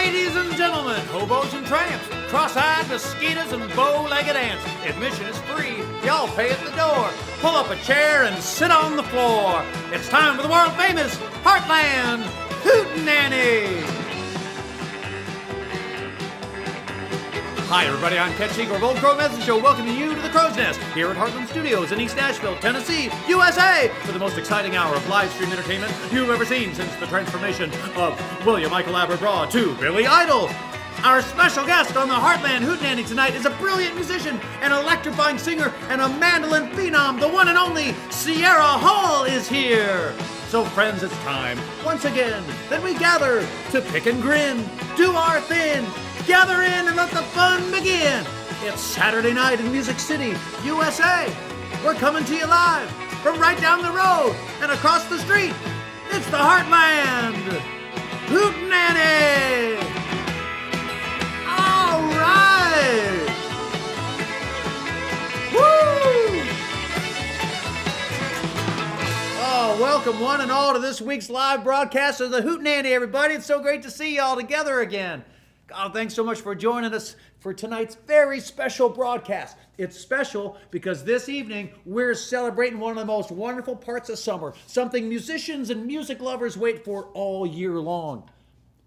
Ladies and gentlemen, hobos and tramps, cross-eyed mosquitoes and bow-legged ants, admission is free. Y'all pay at the door. Pull up a chair and sit on the floor. It's time for the world-famous Hartland Hootenanny. Hi, everybody. I'm Ketch, Secor of Old Crow Message Show, welcoming you to the Crow's Nest here at Hartland Studios in East Nashville, Tennessee, USA, for the most exciting hour of live stream entertainment you've ever seen since the transformation of William Michael Aberbraw to Billy Idol. Our special guest on the Hartland Hootenanny tonight is a brilliant musician, an electrifying singer, and a mandolin phenom. The one and only Sierra Hall is here. So friends, it's time, once again, that we gather to pick and grin, do our thing, gather in and let the fun begin. It's Saturday night in Music City, USA. We're coming to you live from right down the road and across the street. It's the Hartland Hootenanny. All right. Woo! Oh, welcome one and all to this week's live broadcast of the Hootenanny, everybody. It's so great to see you all together again. God, thanks so much for joining us for tonight's very special broadcast. It's special because this evening we're celebrating one of the most wonderful parts of summer, something musicians and music lovers wait for all year long.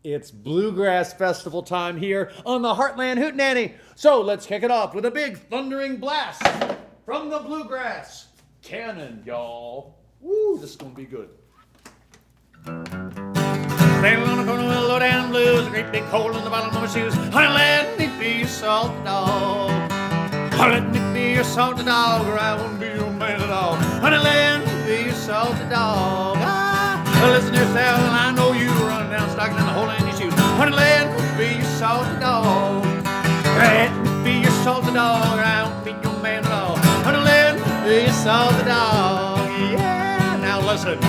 It's Bluegrass Festival time here on the Hartland Hootenanny. So let's kick it off with a big thundering blast from the Bluegrass Cannon, y'all. Woo, this is going to be good. Standing on the corner with a low down blues, a great big hole in the bottom of my shoes. Honey, let me be your salty dog. Honey, let me be your salty dog, or I won't be your man at all. Honey, let me be your salty dog. Listen to yourself, and I know you running down, stocking in the hole in your shoes. Honey, let me be your salty dog. Let me be your salty dog, or I won't be your man at all. Honey, let me be your salty dog. Yeah, now listen.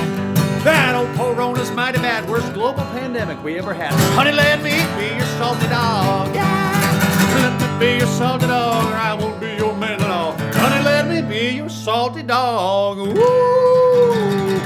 That old corona's mighty bad, worst global pandemic we ever had. Honey, let me be your salty dog. Yeah. Let me be your salty dog, or I won't be your man at all. Honey, let me be your salty dog. Woo!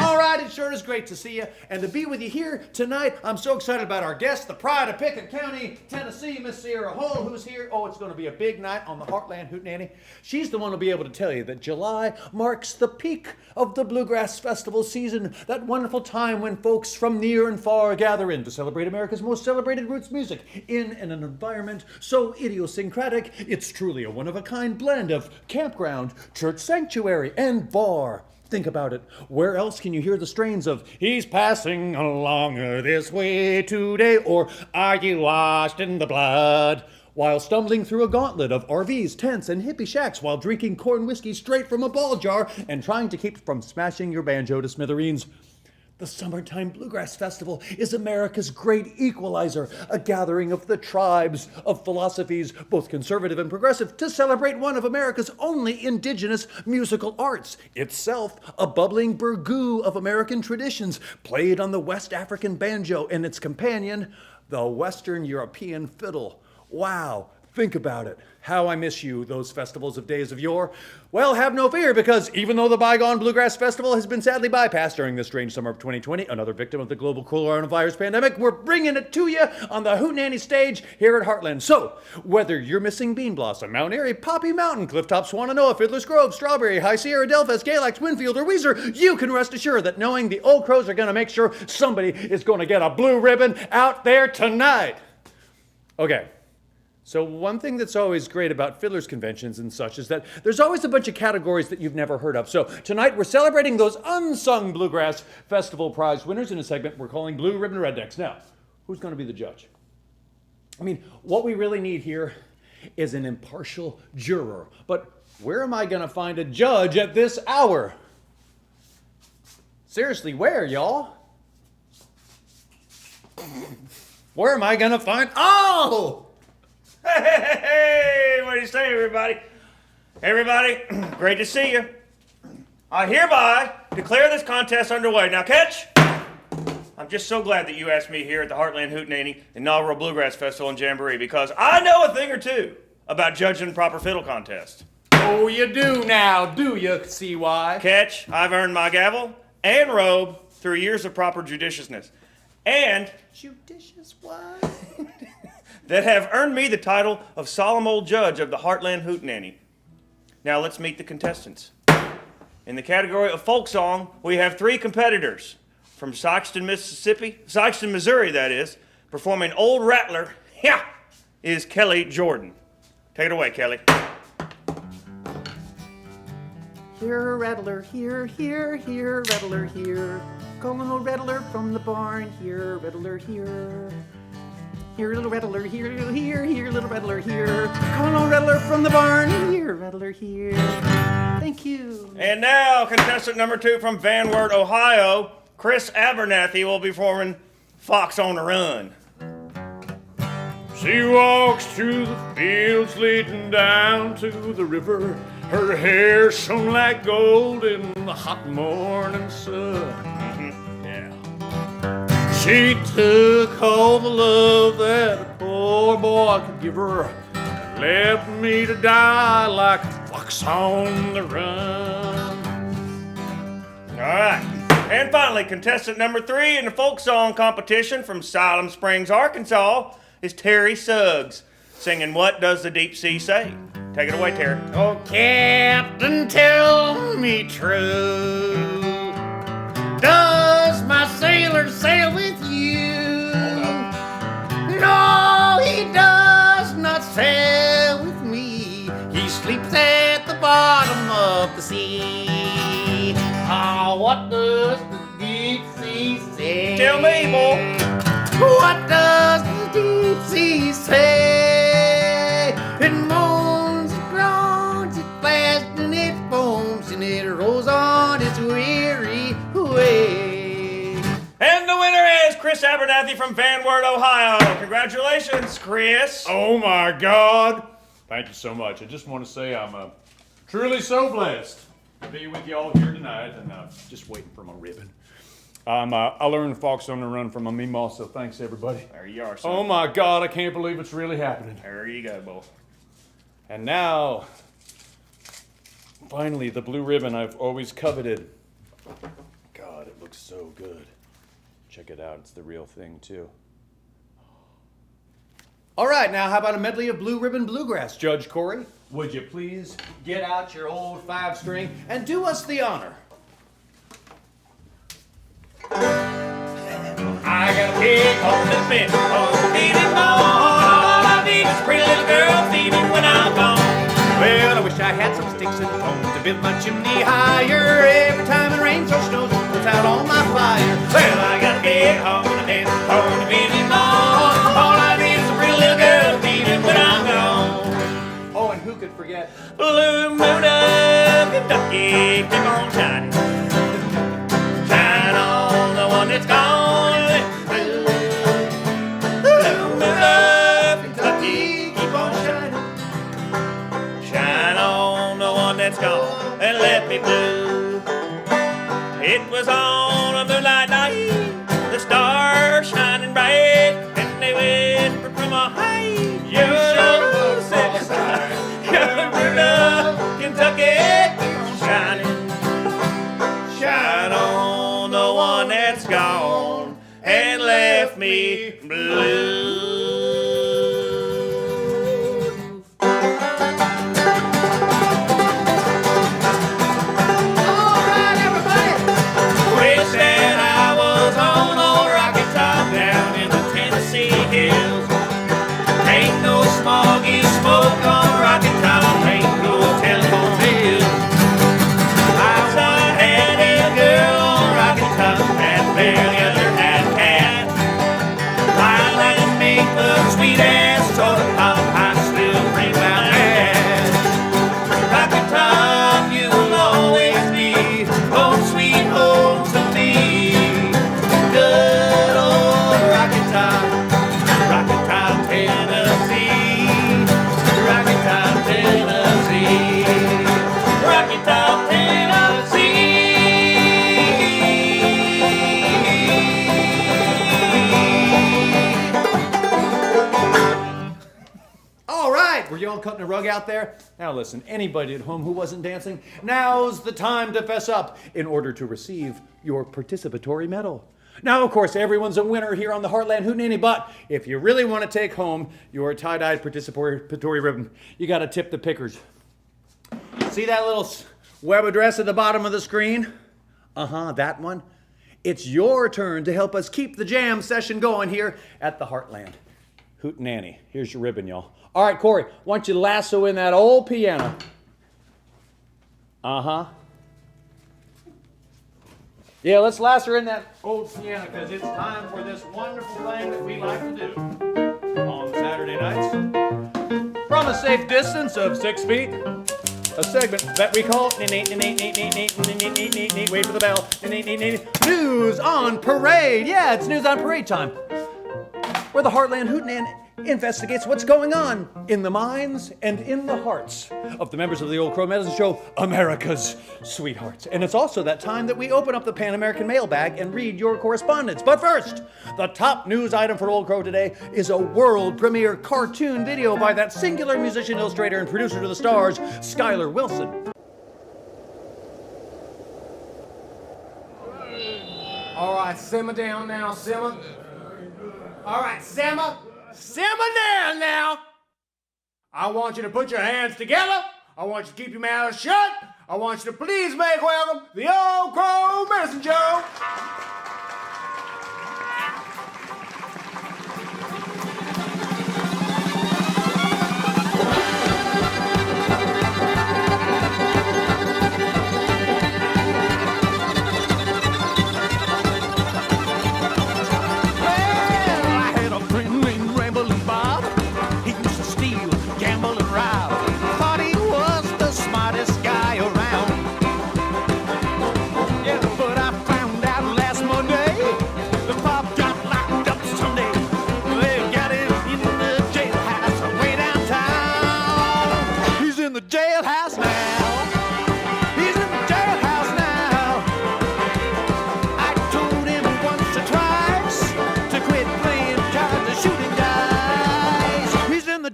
All right, it sure is great to see you and to be with you here tonight. I'm so excited about our guest, the pride of Pickett County, Tennessee, Miss Sierra Hall, who's here. Oh, it's going to be a big night on the Hartland Hootenanny. She's the one who'll be able to tell you that July marks the peak of the Bluegrass Festival season, that wonderful time when folks from near and far gather in to celebrate America's most celebrated roots music in an environment so idiosyncratic, it's truly a one-of-a-kind blend of campground, church sanctuary, and bar. Think about it. Where else can you hear the strains of "He's passing along this way today" or "Are you washed in the blood?" while stumbling through a gauntlet of RVs, tents, and hippie shacks while drinking corn whiskey straight from a ball jar and trying to keep from smashing your banjo to smithereens? The Summertime Bluegrass Festival is America's great equalizer, a gathering of the tribes of philosophies, both conservative and progressive, to celebrate one of America's only indigenous musical arts, itself a bubbling burgoo of American traditions, played on the West African banjo and its companion, the Western European fiddle. Wow. Think about it. How I miss you, those festivals of days of yore. Well, have no fear, because even though the bygone Bluegrass Festival has been sadly bypassed during this strange summer of 2020, another victim of the global coronavirus pandemic, we're bringing it to you on the Hootenanny stage here at Hartland. So, whether you're missing Bean Blossom, Mount Airy, Poppy Mountain, Clifftop, Swannanoa, Fiddler's Grove, Strawberry, High Sierra, Delphos, Galax, Winfield, or Weezer, you can rest assured that knowing the Old Crows are going to make sure somebody is going to get a blue ribbon out there tonight. Okay. So one thing that's always great about fiddlers conventions and such is that there's always a bunch of categories that you've never heard of. So tonight we're celebrating those unsung Bluegrass Festival prize winners in a segment we're calling Blue Ribbon Rednecks. Now, who's going to be the judge? I mean, what we really need here is an impartial juror. But where am I going to find a judge at this hour? Seriously, where, y'all? Where am I going to find... Oh! Hey, what do you say, everybody? Everybody, great to see you. I hereby declare this contest underway. Now, Ketch, I'm just so glad that you asked me here at the Hartland Hootenanny inaugural Bluegrass Festival and Jamboree, because I know a thing or two about judging proper fiddle contests. Oh, you do now, do you, CY? Ketch, I've earned my gavel and robe through years of proper judiciousness. and Judicious what? that have earned me the title of solemn old judge of the Hartland Hootenanny. Now let's meet the contestants. In the category of folk song, we have 3 competitors. From Sikeston, Missouri, that is, performing Old Rattler, is Kelly Jordan. Take it away, Kelly. Here, rattler, here, rattler, here. Calling old rattler from the barn, here, rattler, here. Here, little rattler, here, little rattler, here. Calling old rattler from the barn, here, rattler, here. Thank you. And now, contestant number 2 from Van Wert, Ohio, Chris Abernathy, will be performing Fox on the Run. She walks through the fields leading down to the river. Her hair shone like gold in the hot morning sun. Yeah. She took all the love that a poor boy could give her and left me to die like a fox on the run. All right. And finally, contestant number 3 in the folk song competition from Siloam Springs, Arkansas, is Terry Suggs, singing What Does the Deep Sea Say? Take it away, Terry. Oh, Captain, tell me true. Does my sailor sail with you? No, he does not sail with me. He sleeps at the bottom of the sea. Ah, what does the deep sea say? Tell me, boy. What does the deep sea say? It moans, it groans, it flashes, and it foams, and it rolls on its weary way. And the winner is Chris Abernathy from Van Wert, Ohio. Congratulations, Chris. Oh my God. Thank you so much. I just want to say I'm truly so blessed to be with you all here tonight, and just waiting for my ribbon. I learned Fox on the Run from my Meemaw, so thanks everybody. There you are, son. Oh my God, I can't believe it's really happening. There you go, boy. And now, finally, the blue ribbon I've always coveted. God, it looks so good. Check it out, it's the real thing too. All right, now how about a medley of Blue Ribbon Bluegrass, Judge Corey? Would you please get out your old 5-string and do us the honor? I got a pig on the fence, feeding all I need is a pretty little girl feeding when I'm gone. Well, I wish I had some sticks and stones to build my chimney higher. Every time it rains or snows, it puts out all my fire. Well, I got a pig on the fence, feeding all I need is a pretty little girl feeding when I'm gone. Oh, and who could forget? Blue moon of Kentucky, keep on shining. Shine on the one that's gone. Blue moon of Kentucky, keep on shining. Shine on the one that's gone and let me blue. It was on a moonlight night, the stars shining bright, and they whispered from a height, you sure said Kentucky, shining, shine on the one that's gone and left me blue. All right, everybody. Wish that I was on old Rocky Top down in the Tennessee hills. Ain't no smoggy smoke on Rocky Top. Ain't no telephone bill. I had a girl on Rocky Top that barely ever had a cat. I let me a sweet ass soda pop. I still bring my hat. Rocky Top, you will always be home sweet home to me. Good old Rocky Top, Tennessee. Rocky Top, Tennessee. Rocky Top, Tennessee. All right, were you all cutting a rug out there? Now listen, anybody at home who wasn't dancing, now's the time to fess up in order to receive your participatory medal. Now, of course, everyone's a winner here on the Hartland Hootenanny, but if you really want to take home your tie-dyed participatory ribbon, you got to tip the pickers. See that little web address at the bottom of the screen? That one. It's your turn to help us keep the jam session going here at the Hartland Hootenanny. Here's your ribbon, y'all. All right, Corey, why don't you lasso in that old piano? Yeah, let's lasso in that old piano because it's time for this wonderful thing that we like to do on Saturday nights. From a safe distance of 6 feet, a segment that we call wait for the bell, News on Parade. Yeah, it's News on Parade time, where the Hartland Hootenanny investigates what's going on in the minds and in the hearts of the members of the Old Crow Medicine Show, America's sweethearts. And it's also that time that we open up the Pan American mailbag and read your correspondence. But first, the top news item for Old Crow today is a world premiere cartoon video by that singular musician, illustrator, and producer to the stars, Skylar Wilson. All right, simmer down now, simmer. All right, simmer. Simmer down now. I want you to put your hands together. I want you to keep your mouth shut. I want you to please make welcome the Old Crow Medicine Show.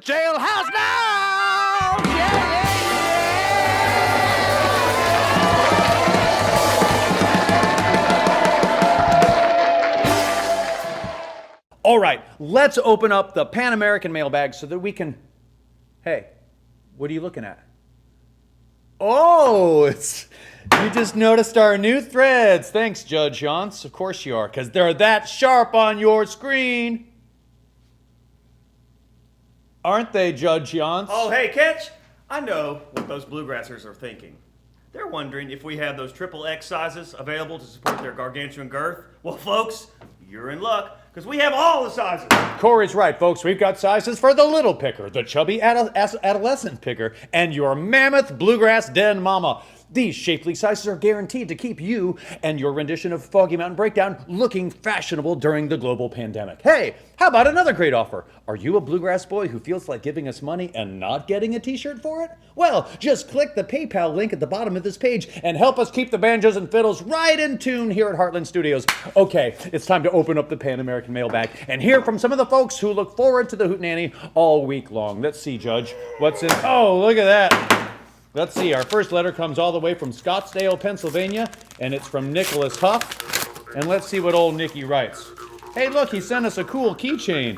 Jailhouse now! Yeah! All right, let's open up the Pan American mailbag so that we can... Hey, what are you looking at? Oh, you just noticed our new threads. Thanks, Judge Yance. Of course you are, because they're that sharp on your screen. Aren't they, Judge Yance? Oh, hey, Ketch. I know what those bluegrassers are thinking. They're wondering if we have those XXX sizes available to support their gargantuan girth. Well, folks, you're in luck, because we have all the sizes. Corey's right, folks. We've got sizes for the little picker, the chubby adolescent picker, and your mammoth bluegrass den mama. These shapely sizes are guaranteed to keep you and your rendition of Foggy Mountain Breakdown looking fashionable during the global pandemic. Hey, how about another great offer? Are you a bluegrass boy who feels like giving us money and not getting a t-shirt for it? Well, just click the PayPal link at the bottom of this page and help us keep the banjos and fiddles right in tune here at Hartland Studios. Okay, it's time to open up the Pan American mailbag and hear from some of the folks who look forward to the Hootenanny all week long. Let's see, Judge, what's in... Oh, look at that. Let's see, our first letter comes all the way from Scottsdale, Pennsylvania, and it's from Nicholas Huff. And let's see what old Nicky writes. Hey, look, he sent us a cool keychain.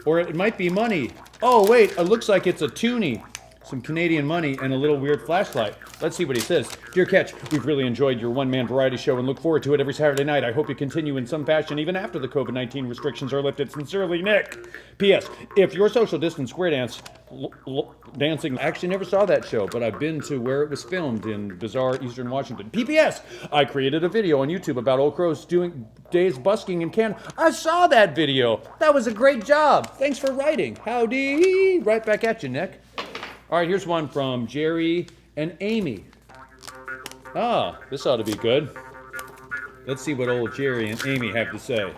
Or it might be money. Oh, wait, it looks like it's a toonie. Some Canadian money and a little weird flashlight. Let's see what he says. Dear Ketch, we've really enjoyed your one-man variety show and look forward to it every Saturday night. I hope you continue in some fashion even after the COVID-19 restrictions are lifted. Sincerely, Nick. P.S. If your social distance square dancing, I actually never saw that show, but I've been to where it was filmed in bizarre Eastern Washington. P.P.S. I created a video on YouTube about Old Crows doing days busking in Canada. I saw that video. That was a great job. Thanks for writing. Howdy. Right back at you, Nick. All right, here's one from Jerry and Amy. Ah, this ought to be good. Let's see what old Jerry and Amy have to say.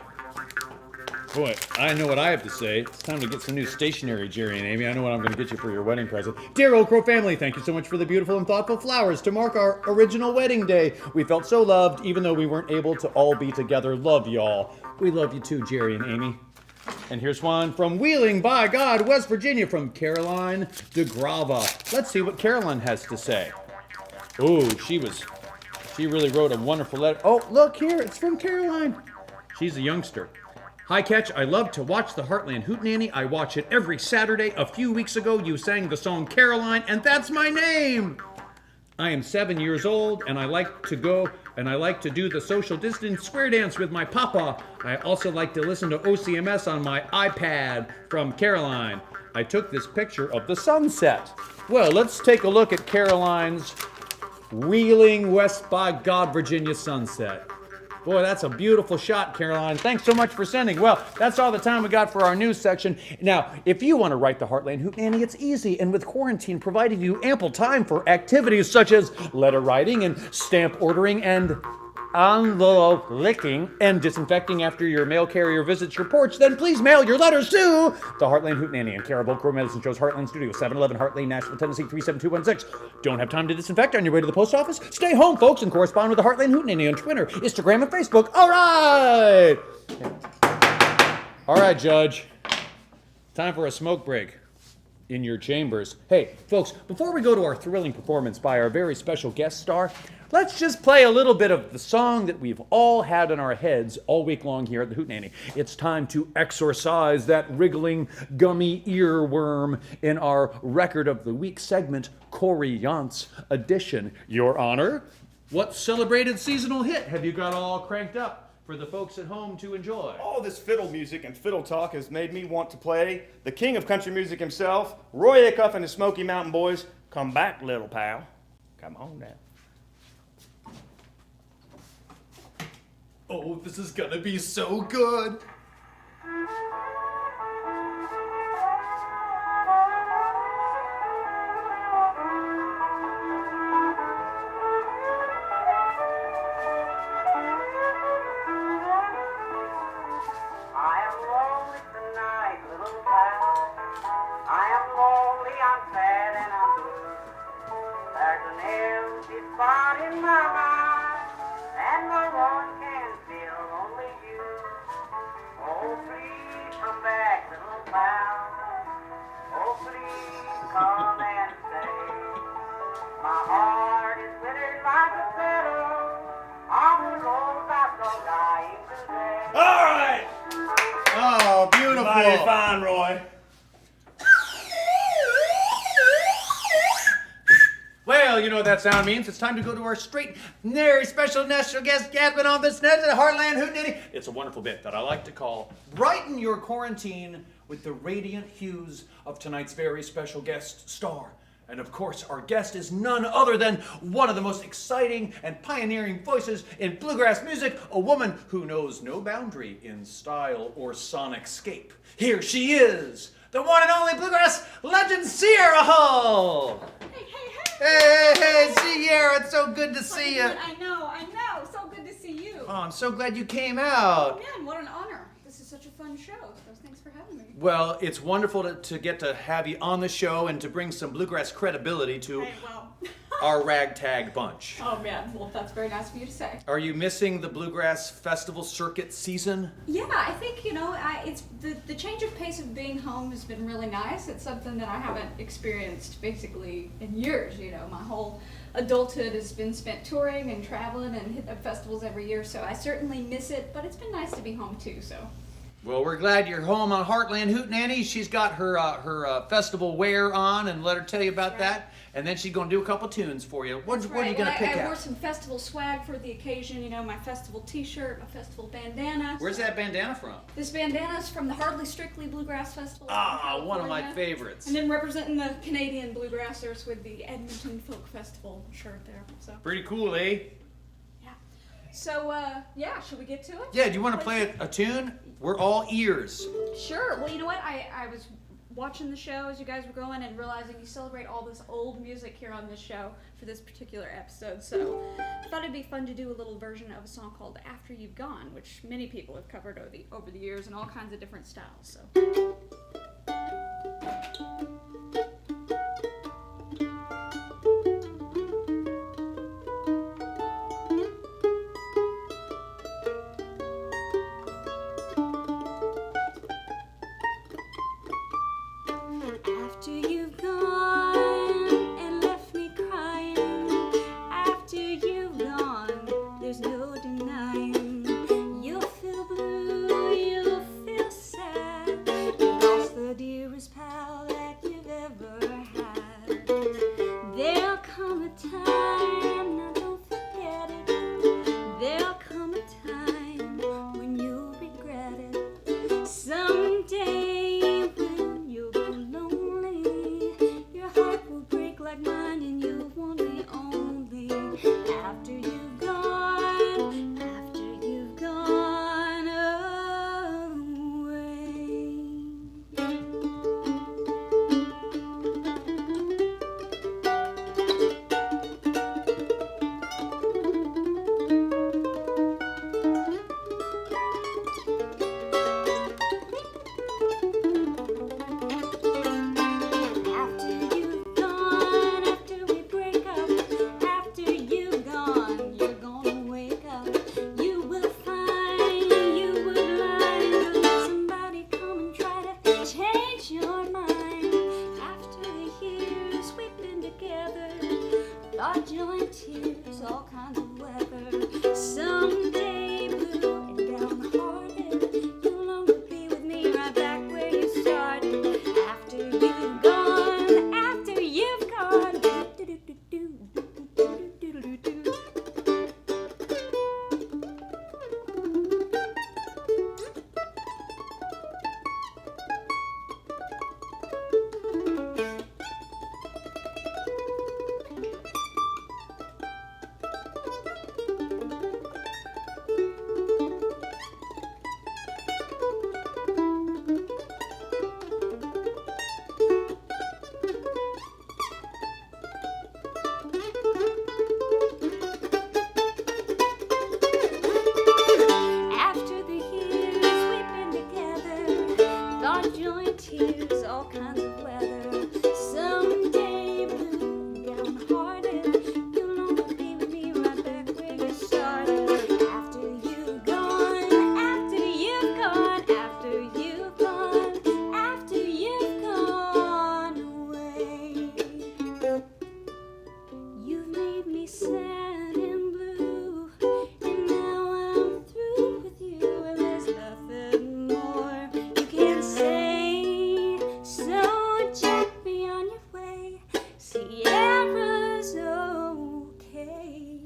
Boy, I know what I have to say. It's time to get some new stationery, Jerry and Amy. I know what I'm going to get you for your wedding present. Dear Old Crow family, thank you so much for the beautiful and thoughtful flowers to mark our original wedding day. We felt so loved, even though we weren't able to all be together. Love y'all. We love you too, Jerry and Amy. And here's one from Wheeling, by God, West Virginia, from Caroline DeGrava. Let's see what Caroline has to say. Ooh, she really wrote a wonderful letter. Oh, look here, it's from Caroline. She's a youngster. Hi, Ketch. I love to watch the Hartland Hootenanny. I watch it every Saturday. A few weeks ago, you sang the song Caroline, and that's my name. I am 7 years old, and I like to do the social distance square dance with my papa. I also like to listen to OCMS on my iPad from Caroline. I took this picture of the sunset. Well, let's take a look at Caroline's Wheeling, West by God, Virginia sunset. Boy, that's a beautiful shot, Caroline. Thanks so much for sending. Well, that's all the time we got for our news section. Now, if you want to write the Hartland Hootenanny, it's easy. And with quarantine providing you ample time for activities such as letter writing and stamp ordering and envelope licking and disinfecting after your mail carrier visits your porch, then please mail your letters to the Hartland Hootenanny and Carol Crow Medicine Show's Heartland Studio, 711 Hart Lane, Nashville, Tennessee, 37216. Don't have time to disinfect on your way to the post office? Stay home, folks, and correspond with the Hartland Hootenanny on Twitter, Instagram, and Facebook. All right! All right, Judge. Time for a smoke break in your chambers. Hey, folks, before we go to our thrilling performance by our very special guest star, let's just play a little bit of the song that we've all had in our heads all week long here at the Hootenanny. It's time to exorcise that wriggling, gummy earworm in our Record of the Week segment, Corey Yant's edition. Your Honor, what celebrated seasonal hit have you got all cranked up for the folks at home to enjoy? All this fiddle music and fiddle talk has made me want to play the king of country music himself, Roy Acuff and the Smoky Mountain Boys. Come back, little pal. Come on now. Oh, this is gonna be so good. Mighty fine, Roy. Well, you know what that sound means. It's time to go to our straight, very special national guest gathering on this net at Hartland Hootenanny. It's a wonderful bit that I like to call Brighten Your Quarantine with the radiant hues of tonight's very special guest star. And of course, our guest is none other than one of the most exciting and pioneering voices in bluegrass music, a woman who knows no boundary in style or sonic scape. Here she is, the one and only bluegrass legend, Sierra Hull. Hey, Sierra, it's so good to see you. I know, so good to see you. Oh, I'm so glad you came out. Oh man, what an honor. This is such a fun show, so thanks for having me. Well, it's wonderful to get to have you on the show and to bring some bluegrass credibility to our ragtag bunch. Oh man, well that's very nice of you to say. Are you missing the bluegrass festival circuit season? Yeah, I think, it's the change of pace of being home has been really nice. It's something that I haven't experienced basically in years, My whole adulthood has been spent touring and traveling and hitting festivals every year, so I certainly miss it, but it's been nice to be home too, so. Well, we're glad you're home on Hartland Hootenanny. She's got her festival wear on, and let her tell you about that. And then she's going to do a couple tunes for you. What are you going to pick out? I wore some festival swag for the occasion, my festival t-shirt, my festival bandana. Where's that bandana from? This bandana is from the Hardly Strictly Bluegrass Festival. Ah, one of my favorites. And then representing the Canadian bluegrassers with the Edmonton Folk Festival shirt there. So. Pretty cool, eh? Yeah. So, should we get to it? Yeah, do you want to play a tune? We're all ears. Sure. Well, you know what? I was watching the show as you guys were going and realizing you celebrate all this old music here on this show for this particular episode. So I thought it'd be fun to do a little version of a song called After You've Gone, which many people have covered over the years in all kinds of different styles. So. After you've gone and left me crying, after you've gone, there's no denying you'll feel blue. thought joint tears, all kinds of weather. Someday blue and downhearted, you'll no longer be with me right back where you started. After you've gone, after you've gone. After the years we've been together, thought joint tears, all kinds of weather. Someday blue and downhearted, you'll no longer be with me right back where you started. After you've gone, after you've gone, after you've gone, after you've gone away. You've made me sad and blue, and now I'm through with you, and there's nothing more you can say. So just be on your way. Sierra's okay.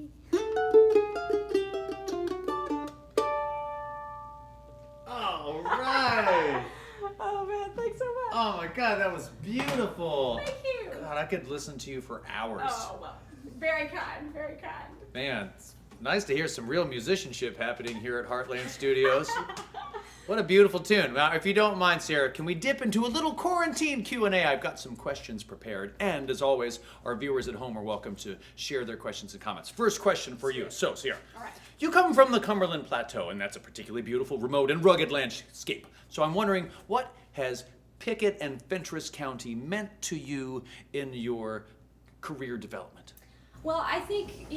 All right. Oh man, thanks so much. Oh my God, that was beautiful. Thank you. God, I could listen to you for hours. Oh well, very kind, very kind. Man, it's nice to hear some real musicianship happening here at Heartland Studios. What a beautiful tune. Now, if you don't mind, Sarah, can we dip into a little quarantine Q&A? I've got some questions prepared. And as always, our viewers at home are welcome to share their questions and comments. First question for you. So, Sarah, All right. you come from the Cumberland Plateau, and that's a particularly beautiful, remote, and rugged landscape. So I'm wondering, what has Pickett and Fentress County meant to you in your career development? Well, I think,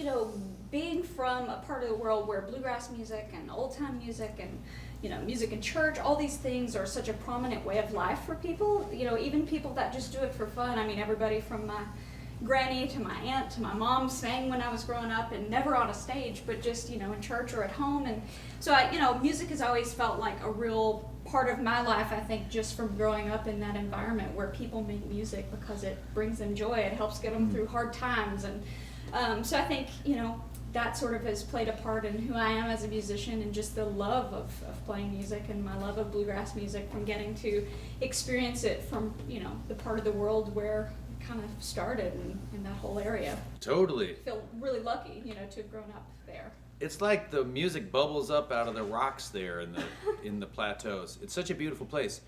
being from a part of the world where bluegrass music and old time music and, music in church, all these things are such a prominent way of life for people, even people that just do it for fun. I mean, everybody from my granny to my aunt to my mom sang when I was growing up, and never on a stage, but just, in church or at home. And so, music has always felt like a real part of my life, I think, just from growing up in that environment where people make music because it brings them joy. It helps get them through hard times. And so I think, that sort of has played a part in who I am as a musician, and just the love of playing music and my love of bluegrass music from getting to experience it from, the part of the world where it kind of started in that whole area. Totally. I feel really lucky, to have grown up there. It's like the music bubbles up out of the rocks there in the plateaus. It's such a beautiful place.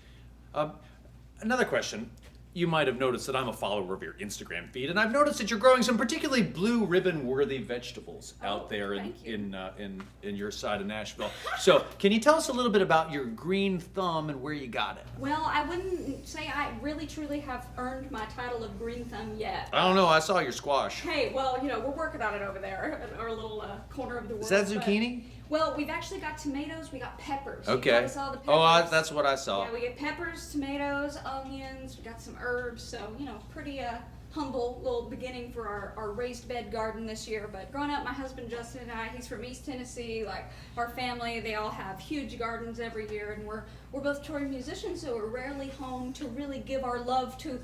Another question. You might have noticed that I'm a follower of your Instagram feed, and I've noticed that you're growing some particularly blue ribbon-worthy vegetables out there in your side of Nashville. So, can you tell us a little bit about your green thumb and where you got it? Well, I wouldn't say I really truly have earned my title of green thumb yet. I don't know. I saw your squash. Hey, well, we're working on it over there in our little corner of the world. Is that but- zucchini? Well, we've actually got tomatoes, we got peppers. Okay. You notice all the peppers? Oh, that's what I saw. Yeah, we get peppers, tomatoes, onions, we got some herbs, so, pretty humble little beginning for our raised bed garden this year. But growing up, my husband Justin and I, he's from East Tennessee, like our family, they all have huge gardens every year, and we're both touring musicians, so we're rarely home to really give our love to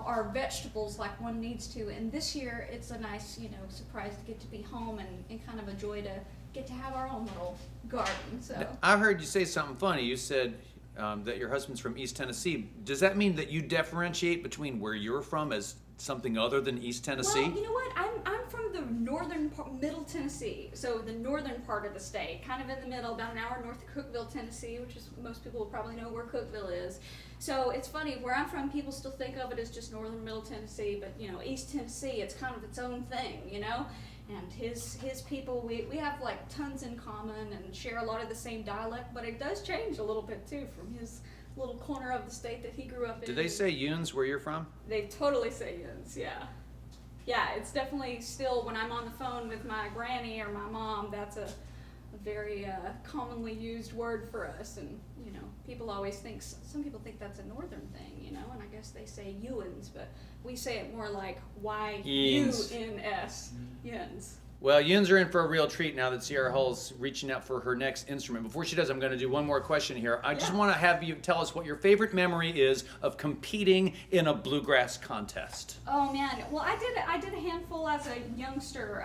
our vegetables like one needs to. And this year, it's a nice, surprise to get to be home and kind of a joy to get to have our own little garden. So I heard you say something funny. You said that your husband's from East Tennessee. Does that mean that you differentiate between where you're from as something other than East Tennessee? Well, you know what? I'm from the northern middle Tennessee, so the northern part of the state, kind of in the middle, about an hour north of Cookeville, Tennessee, which is most people will probably know where Cookeville is. So it's funny, where I'm from, people still think of it as just northern middle Tennessee, but East Tennessee, it's kind of its own thing, And his people, we have like tons in common and share a lot of the same dialect, but it does change a little bit too from his little corner of the state that he grew up in. Do they say Yuns where you're from? They totally say Yuns, yeah. Yeah, it's definitely still, when I'm on the phone with my granny or my mom, that's very commonly used word for us, and you know, people always think, some people think that's a northern thing, you know, and I guess they say Ewins, but we say it more like Y-U-N-S, Yins. Well, Yins are in for a real treat now that Sierra Hull's reaching out for her next instrument. Before she does, I'm going to do one more question here. I just want to have you tell us what your favorite memory is of competing in a bluegrass contest. Oh man, well I did a handful as a youngster,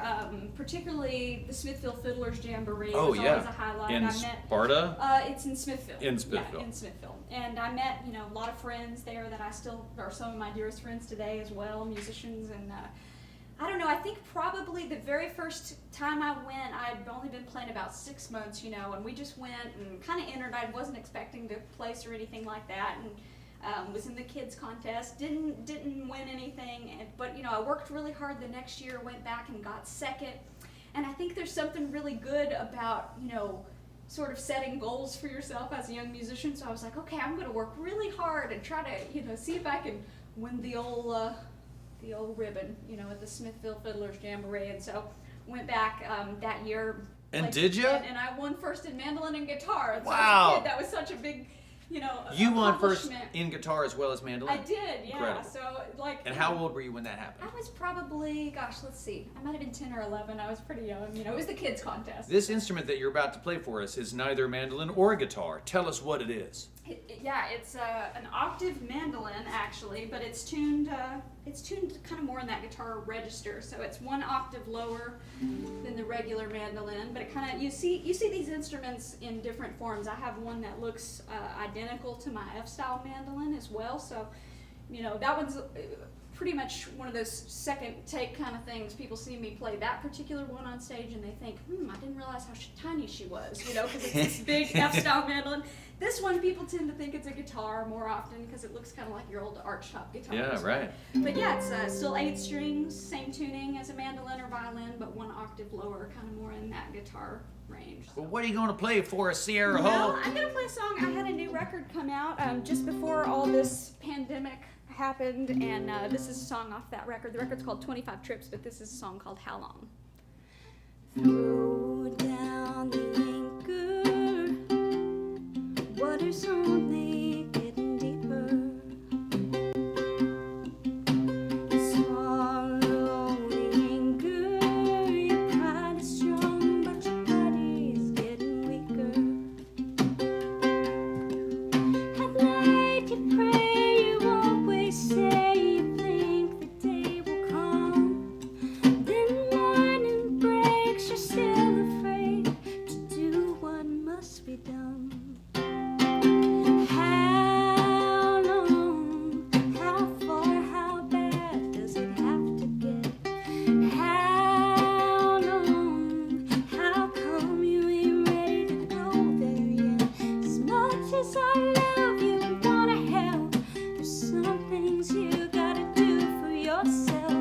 particularly the Smithville Fiddlers Jamboree. Oh, was yeah. always a highlight. In Sparta? It's in Smithville. In Smithville. Yeah, in Smithville. And I met, you know, a lot of friends there that I still are some of my dearest friends today as well, musicians, and I don't know, I think probably the very first time I went, I'd only been playing about 6 months, you know, and we just went and kind of entered. I wasn't expecting to place or anything like that, and was in the kids contest, didn't win anything, but you know, I worked really hard the next year, went back and got second, and I think there's something really good about, you know, sort of setting goals for yourself as a young musician. So I was like, okay, I'm gonna work really hard and try to, you know, see if I can win the old ribbon, you know, at the Smithville Fiddlers Jamboree. And so went back that year. And did you? And I won first in mandolin and guitar. And so wow. as a kid, that was such a big, you know, you won first accomplishment. in guitar as well as mandolin? I did, yeah. Incredible. So like. And how old were you when that happened? I was probably, gosh, let's see. I might have been 10 or 11. I was pretty young. You know, it was the kids contest. This instrument that you're about to play for us is neither a mandolin or a guitar. Tell us what it is. Yeah, it's an octave mandolin actually, but it's tuned kind of more in that guitar register. So it's 1 octave lower than the regular mandolin, but it kind of, you see these instruments in different forms. I have one that looks identical to my F-style mandolin as well. So, you know, that one's pretty much one of those second take kind of things. People see me play that particular one on stage and they think, I didn't realize how tiny she was, you know, because it's this big F-style mandolin. This one, people tend to think it's a guitar more often because it looks kind of like your old archtop guitar. Yeah, right. But yeah, it's still 8 strings, same tuning as a mandolin or violin, but 1 octave lower, kind of more in that guitar range. Well, what are you going to play for us, Sierra Well, Hull? I'm going to play a song. I had a new record come out just before all this pandemic happened, and this is a song off that record. The record's called 25 Trips, but this is a song called How Long. Throw down the anchor, water's only getting deeper. Swallow the anchor, your pride is strong, but your body's getting weaker. At night you pray, you always say you think the day will come. Then morning breaks, you're still afraid to do what must be done. How long, how far, how bad does it have to get? How long, how come you ain't ready to go there yet? As much as I love you and wanna help, there's some things you gotta do for yourself.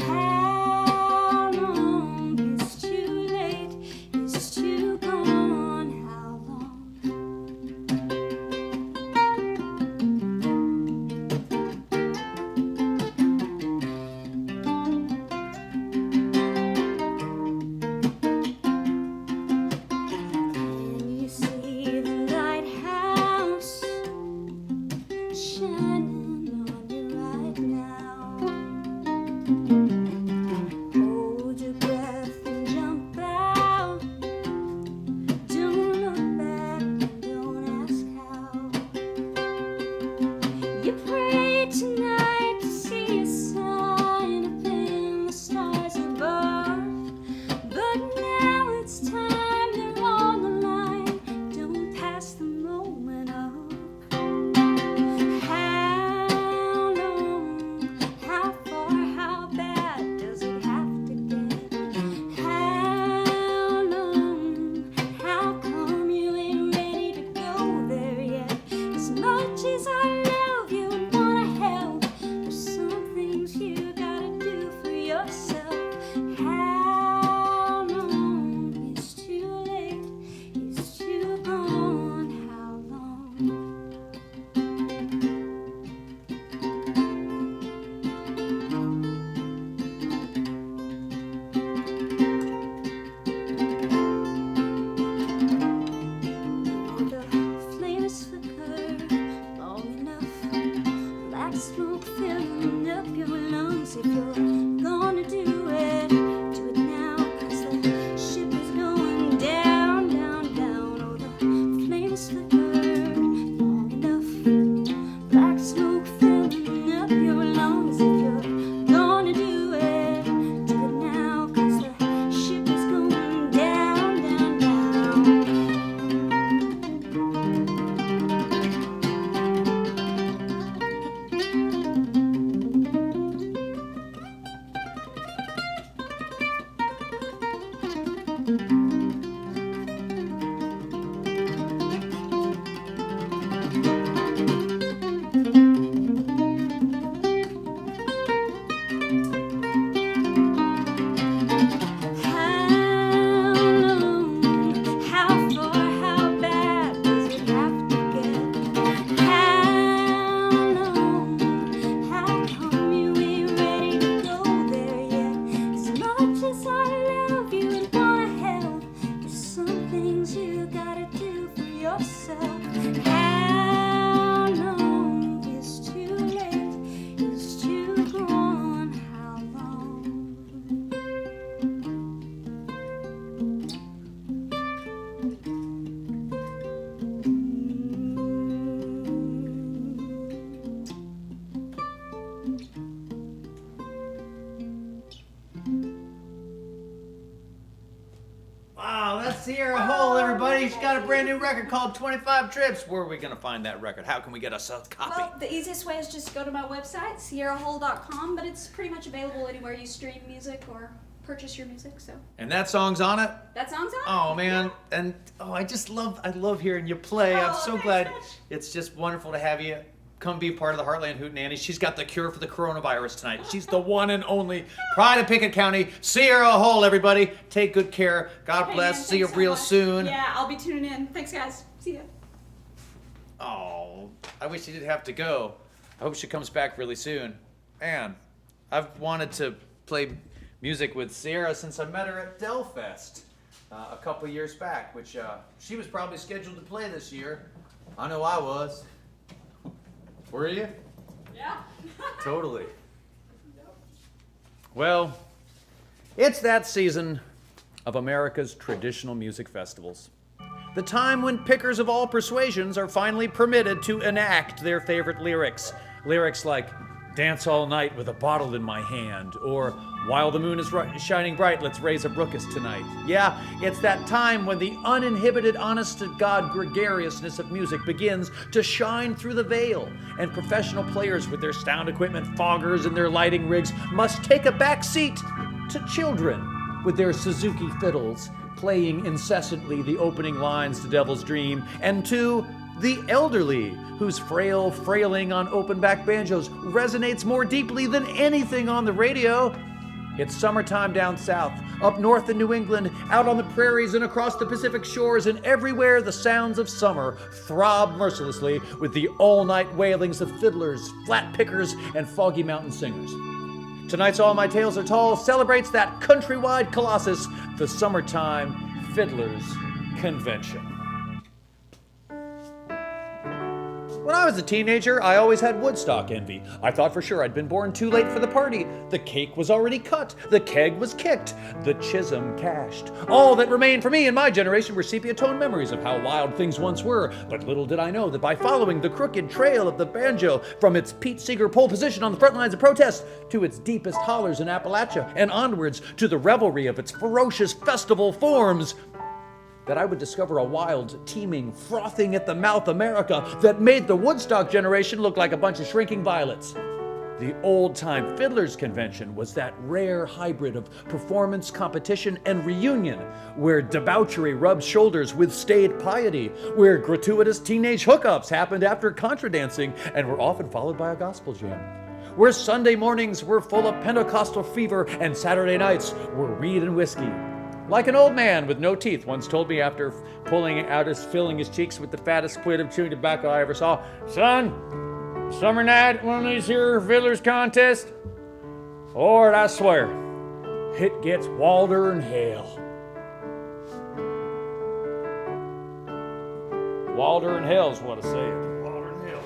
How long is too late, is too gone, how long? Can you see the lighthouse shining on you right now? Hold your breath and jump out. Don't look back and don't ask how. You pray tonight to see a sign up in the stars above, but now it's time, they're on the line. Don't pass the moment up. How long, how far, how bad Sierra Hole, everybody. She's got a brand new record called 25 Trips. Where are we going to find that record? How can we get us a copy? Well, the easiest way is just go to my website, sierrahole.com, but it's pretty much available anywhere you stream music or purchase your music, so. And that song's on it? That song's on? Oh, man. And, I love hearing you play. I'm so thanks glad. much. It's just wonderful to have you come be part of the Hartland Hootenanny. She's got the cure for the coronavirus tonight. She's the one and only pride of Pickett County, Sierra Hole, everybody. Take good care. God bless. Man, See you thanks so real much. soon. Yeah, I'll be tuning in. Thanks, guys. See ya. Oh, I wish she didn't have to go. I hope she comes back really soon. Man, I've wanted to play music with Sierra since I met her at Delfest a couple years back, which she was probably scheduled to play this year. I know I was. Were you? Yeah. Totally. Well, it's that season of America's traditional music festivals. The time when pickers of all persuasions are finally permitted to enact their favorite lyrics. Lyrics like, "Dance all night with a bottle in my hand," or "While the moon is shining bright, let's raise a rookus tonight." Yeah, it's that time when the uninhibited, honest-to-God gregariousness of music begins to shine through the veil, and professional players with their sound equipment, foggers, and their lighting rigs must take a back seat to children with their Suzuki fiddles, playing incessantly the opening lines to Devil's Dream, and to the elderly, whose frail frailing on open-back banjos resonates more deeply than anything on the radio. It's summertime down south, up north in New England, out on the prairies and across the Pacific shores, and everywhere the sounds of summer throb mercilessly with the all-night wailings of fiddlers, flat pickers, and foggy mountain singers. Tonight's All My Tales Are Tall celebrates that countrywide colossus, the Summertime Fiddlers Convention. When I was a teenager, I always had Woodstock envy. I thought for sure I'd been born too late for the party. The cake was already cut, the keg was kicked, the chism cashed. All that remained for me and my generation were sepia-toned memories of how wild things once were. But little did I know that by following the crooked trail of the banjo, from its Pete Seeger pole position on the front lines of protest to its deepest hollers in Appalachia, and onwards to the revelry of its ferocious festival forms, that I would discover a wild, teeming, frothing at the mouth America that made the Woodstock generation look like a bunch of shrinking violets. The Old-Time Fiddlers Convention was that rare hybrid of performance, competition, and reunion, where debauchery rubbed shoulders with staid piety, where gratuitous teenage hookups happened after contra dancing and were often followed by a gospel jam, where Sunday mornings were full of Pentecostal fever and Saturday nights were weed and whiskey. Like an old man with no teeth once told me after filling his cheeks with the fattest quid of chewing tobacco I ever saw, "Son, summer night at one of these here fiddlers contests, Lord, I swear, it gets wilder than hell." Wilder than hell's what I said. Wilder than hell.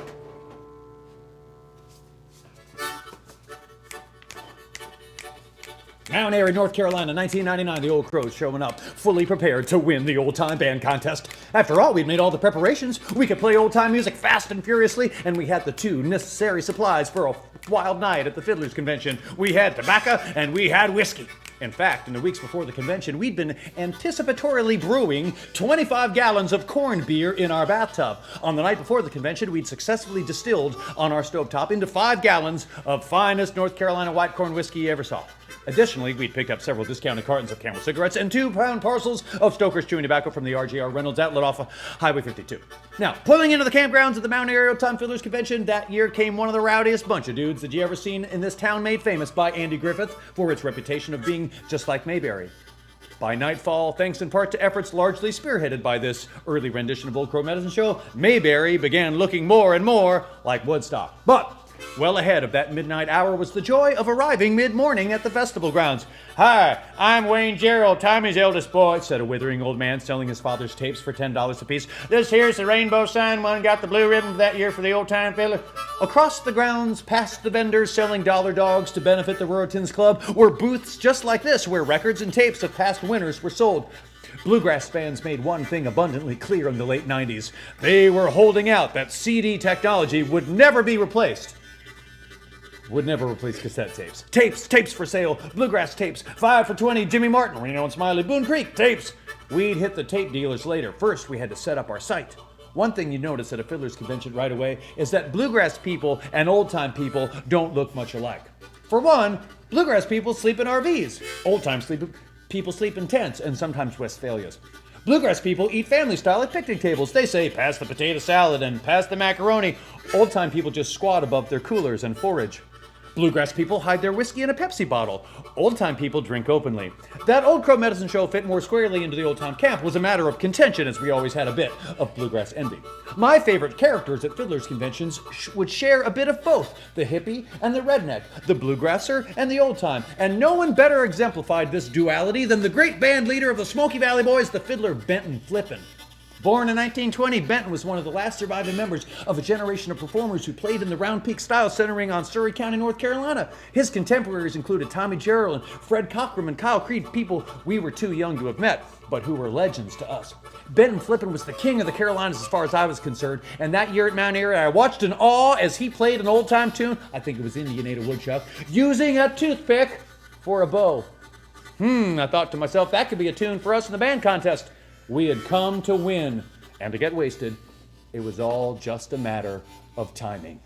Mount Airy, North Carolina, 1999, the Old Crows showing up, fully prepared to win the old-time band contest. After all, we'd made all the preparations. We could play old-time music fast and furiously, and we had the two necessary supplies for a wild night at the Fiddlers Convention. We had tobacco, and we had whiskey. In fact, in the weeks before the convention, we'd been anticipatorily brewing 25 gallons of corned beer in our bathtub. On the night before the convention, we'd successfully distilled on our stovetop into 5 gallons of finest North Carolina white corn whiskey you ever saw. Additionally, we'd picked up several discounted cartons of Camel cigarettes and 2-pound parcels of Stoker's chewing tobacco from the RGR Reynolds outlet off of Highway 52. Now, pulling into the campgrounds at the Mount Airy Old Time Fiddlers Convention, that year came one of the rowdiest bunch of dudes that you ever seen in this town, made famous by Andy Griffith for its reputation of being just like Mayberry. By nightfall, thanks in part to efforts largely spearheaded by this early rendition of Old Crow Medicine Show, Mayberry began looking more and more like Woodstock. But well ahead of that midnight hour was the joy of arriving mid-morning at the festival grounds. "Hi, I'm Wayne Gerald, Tommy's eldest boy," said a withering old man selling his father's tapes for $10 apiece. "This here's the rainbow sign one, got the blue ribbon for that year for the old time fiddler." Across the grounds, past the vendors selling dollar dogs to benefit the Ruraltons Club, were booths just like this where records and tapes of past winners were sold. Bluegrass fans made one thing abundantly clear in the late 90s. They were holding out that CD technology would never be replaced. Would never replace cassette tapes. Tapes for sale. Bluegrass tapes, 5 for $20. Jimmy Martin, Reno and Smiley, Boone Creek, tapes. We'd hit the tape dealers later. First, we had to set up our site. One thing you notice at a fiddler's convention right away is that bluegrass people and old-time people don't look much alike. For one, bluegrass people sleep in RVs. Old-time people sleep in tents and sometimes Westphalias. Bluegrass people eat family style at picnic tables. They say, "Pass the potato salad" and "pass the macaroni." Old-time people just squat above their coolers and forage. Bluegrass people hide their whiskey in a Pepsi bottle. Old-time people drink openly. That Old Crow Medicine Show fit more squarely into the old-time camp was a matter of contention, as we always had a bit of bluegrass envy. My favorite characters at fiddlers conventions would share a bit of both, the hippie and the redneck, the bluegrasser and the old-time, and no one better exemplified this duality than the great band leader of the Smoky Valley Boys, the fiddler Benton Flippin. Born in 1920, Benton was one of the last surviving members of a generation of performers who played in the Round Peak style centering on Surrey County, North Carolina. His contemporaries included Tommy Jarrell and Fred Cockrum and Kyle Creed, people we were too young to have met, but who were legends to us. Benton Flippin was the king of the Carolinas as far as I was concerned, and that year at Mount Airy, I watched in awe as he played an old-time tune, I think it was Indianator Woodchuck, using a toothpick for a bow. I thought to myself, that could be a tune for us in the band contest. We had come to win, and to get wasted. It was all just a matter of timing.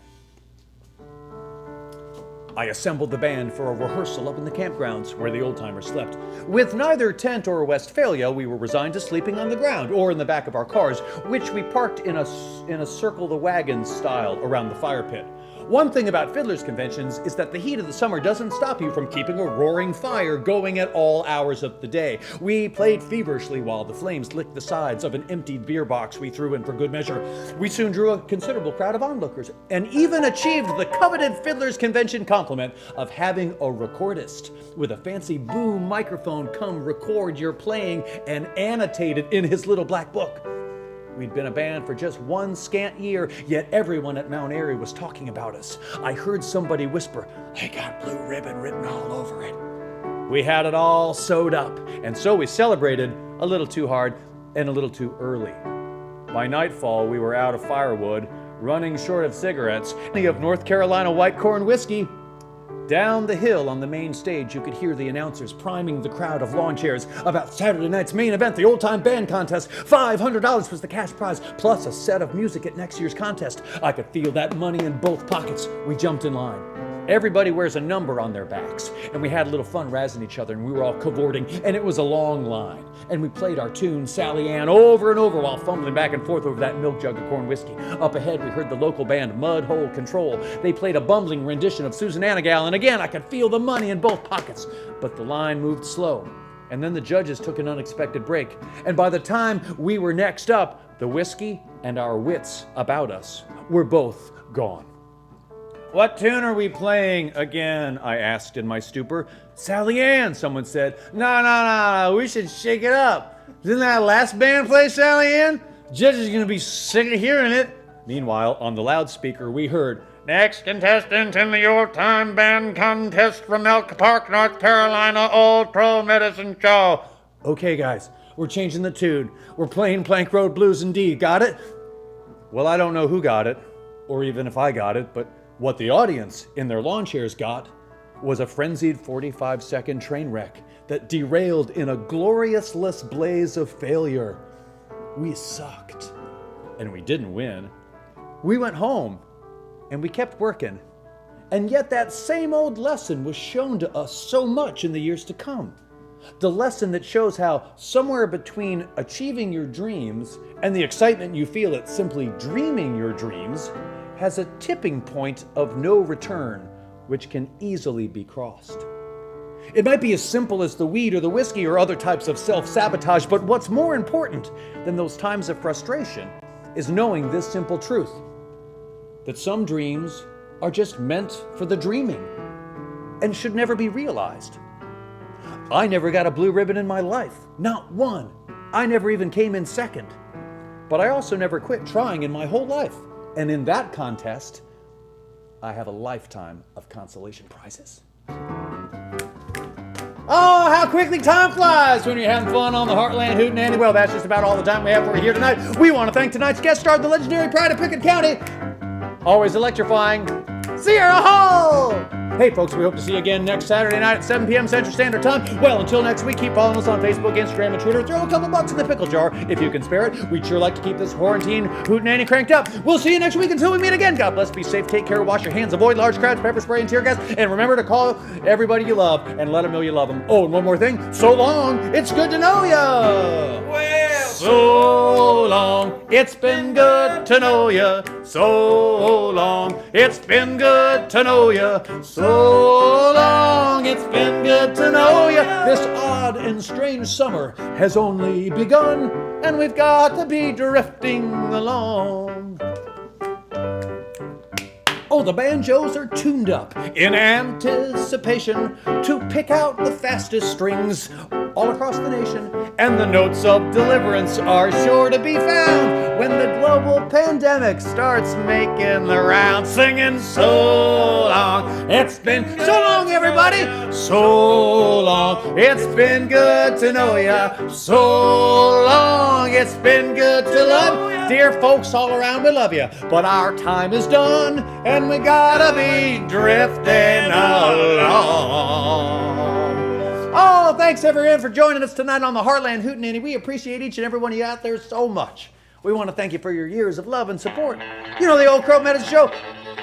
I assembled the band for a rehearsal up in the campgrounds where the old-timers slept. With neither tent or Westphalia, we were resigned to sleeping on the ground or in the back of our cars, which we parked in a circle the wagons style around the fire pit. One thing about fiddlers conventions is that the heat of the summer doesn't stop you from keeping a roaring fire going at all hours of the day. We played feverishly while the flames licked the sides of an emptied beer box we threw in for good measure. We soon drew a considerable crowd of onlookers and even achieved the coveted fiddlers convention compliment of having a recordist with a fancy boom microphone come record your playing and annotate it in his little black book. We'd been a band for just one scant year, yet everyone at Mount Airy was talking about us. I heard somebody whisper, "They got blue ribbon written all over it." We had it all sewed up, and so we celebrated a little too hard and a little too early. By nightfall, we were out of firewood, running short of cigarettes, and of North Carolina white corn whiskey. Down the hill on the main stage, you could hear the announcers priming the crowd of lawn chairs about Saturday night's main event, the old-time band contest. $500 was the cash prize, plus a set of music at next year's contest. I could feel that money in both pockets. We jumped in line. Everybody wears a number on their backs, and we had a little fun razzing each other, and we were all cavorting, and it was a long line. And we played our tune, Sally Ann, over and over while fumbling back and forth over that milk jug of corn whiskey. Up ahead, we heard the local band, Mud Hole Control. They played a bumbling rendition of Susan Anagal, and again, I could feel the money in both pockets. But the line moved slow, and then the judges took an unexpected break. And by the time we were next up, the whiskey and our wits about us were both gone. "What tune are we playing again?" I asked in my stupor. "Sally Ann," someone said. No, we should shake it up. Didn't that last band play Sally Ann? Judges are gonna be sick of hearing it." Meanwhile, on the loudspeaker, we heard, "Next contestant in the old-time band contest from Elk Park, North Carolina, Old Crow Medicine Show." "Okay, guys, we're changing the tune. We're playing Plank Road Blues in D. Got it?" Well, I don't know who got it, or even if I got it, but what the audience in their lawn chairs got was a frenzied 45-second train wreck that derailed in a gloriousless blaze of failure. We sucked, and we didn't win. We went home, and we kept working, And yet that same old lesson was shown to us so much in the years to come. The lesson that shows how somewhere between achieving your dreams and the excitement you feel at simply dreaming your dreams has a tipping point of no return, which can easily be crossed. It might be as simple as the weed or the whiskey or other types of self-sabotage, but what's more important than those times of frustration is knowing this simple truth, that some dreams are just meant for the dreaming and should never be realized. I never got a blue ribbon in my life, not one. I never even came in second. But I also never quit trying in my whole life. And in that contest, I have a lifetime of consolation prizes. Oh, how quickly time flies when you're having fun on the Hartland Hootenanny. Well, that's just about all the time we have for you here tonight. We want to thank tonight's guest star, the legendary pride of Pickett County, always electrifying, Sierra Hall! Hey folks, we hope to see you again next Saturday night at 7 p.m. Central Standard Time. Well, until next week, keep following us on Facebook, Instagram, and Twitter. Throw a couple bucks in the pickle jar if you can spare it. We'd sure like to keep this quarantine hootenanny cranked up. We'll see you next week until we meet again. God bless, be safe, take care, wash your hands, avoid large crowds, pepper spray, and tear gas. And remember to call everybody you love and let them know you love them. Oh, and one more thing. So long. It's good to know ya. Well, So long. It's been good to know ya. So long. It's been good to know ya. So long, it's been good to know you. This odd and strange summer has only begun, and we've got to be drifting along. Oh, the banjos are tuned up in anticipation to pick out the fastest strings all across the nation, and the notes of deliverance are sure to be found when the global pandemic starts making the rounds, singing so long. It's been so long, everybody. So long. It's been good to know ya. So long. It's been good to love ya. Dear folks all around, we love you, but our time is done, and we gotta be drifting along. Oh, thanks everyone for joining us tonight on the Hartland Hootenanny. We appreciate each and every one of you out there so much. We want to thank you for your years of love and support. You know the old Crow Medicine Show,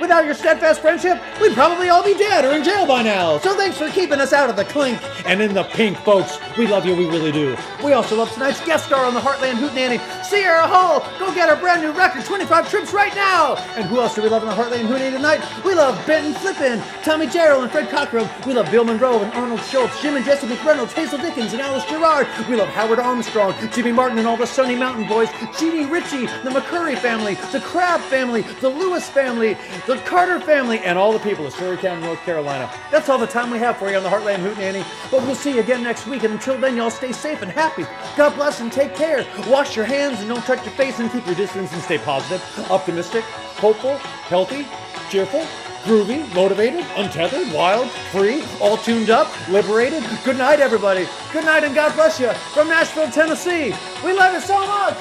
without your steadfast friendship, we'd probably all be dead or in jail by now. So thanks for keeping us out of the clink and in the pink, folks. We love you, we really do. We also love tonight's guest star on the Hartland Hootenanny, Sierra Hall. Go get our brand new record, 25 trips right now. And who else do we love on the Hartland Hootenanny tonight? We love Benton Flippin, Tommy Jarrell and Fred Cockrum. We love Bill Monroe and Arnold Schultz, Jim and Jesse McReynolds, Hazel Dickens and Alice Gerard. We love Howard Armstrong, Jimmy Martin and all the Sunny Mountain Boys, Jeannie Ritchie, the McCurry family, the Crabb family, the Lewis family, the Carter family, and all the people of Surrey County, North Carolina. That's all the time we have for you on the Hartland Hootenanny. But we'll see you again next week, and until then, y'all stay safe and happy. God bless and take care. Wash your hands and don't touch your face, and keep your distance and stay positive, optimistic, hopeful, healthy, cheerful, groovy, motivated, untethered, wild, free, all tuned up, liberated. Good night, everybody. Good night, and God bless you. From Nashville, Tennessee. We love you so much.